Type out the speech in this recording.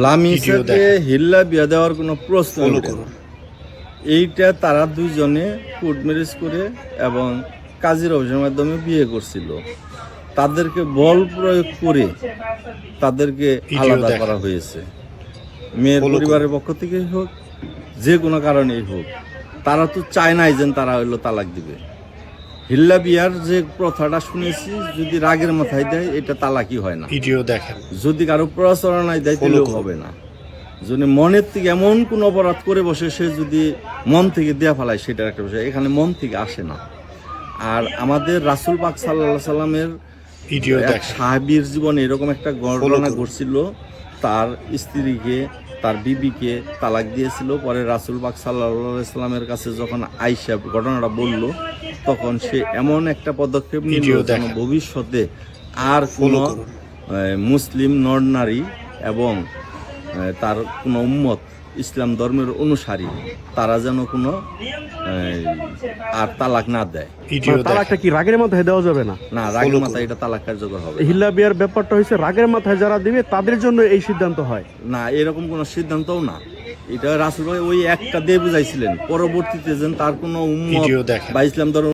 লামিসাকে হিল্লা বিয়া দেওয়ার কোনো প্রশ্ন ওঠে না। এইটা তারা দুইজনে কোর্ট ম্যারেজ করে এবং কাজীর অফিসের মাধ্যমে বিয়ে করছিল। তাদেরকে বল প্রয়োগ করে তাদেরকে আলাদা করা হয়েছে। মেয়ের পরিবারের পক্ষ থেকেই হোক, যে কোনো কারণেই হোক, তারা তো চায় নাই যে তারা হইলো তালাক দিবে। হিল্লা বিয়ার যে প্রথাটা শুনেছি, যদি রাগের মাথায় দেয় এটা তালাকই হয় না। ভিডিও দেখেন, যদি কারো প্ররোচনায় দেয় তাহলেও হবে না। যদি মনের থেকে এমন কোন অপরাধ করে বসে, সে যদি মন থেকে দেয়া ফেলায় সেটার একটা বিষয়, এখানে মন থেকে আসে না। আর আমাদের রাসূল পাক সাল্লাল্লাহু আলাইহি সাল্লামের ভিডিও এক দেখেন, সাহাবীর জীবনে এরকম একটা ঘটনা ঘটছিল। তার স্ত্রীকে, তার বিবিকে তালাক দিয়েছিল। পরে রাসূল পাক সাল্লাল্লাহু আলাইহি সাল্লামের কাছে যখন আয়েশা ঘটনাটা বলল, তখন সে এমন একটা পদক্ষেপ নিল যেন ভবিষ্যতে আর কোনো মুসলিম নর নারী এবং তার কোনো উম্মত, ইসলাম ধর্মের অনুসারী, তারা যেন কোনো আর তালাক না দেয়। তালাকটা কি রাগের মাথায় দেওয়া যাবে না? না, রাগের মাথায় এটা তালাক কার্যকর হবে। হিল্লা বিয়ার ব্যাপারটা হয়েছে রাগের মাথায় যারা দিবে তাদের জন্য এই সিদ্ধান্ত হয় না, এরকম কোনো সিদ্ধান্তও না। এটা রাসূল ভাই ওই একটা দিয়ে বুঝাইছিলেন, পরবর্তীতে যেন তার কোনো উম্মত বা ইসলাম ধর্ম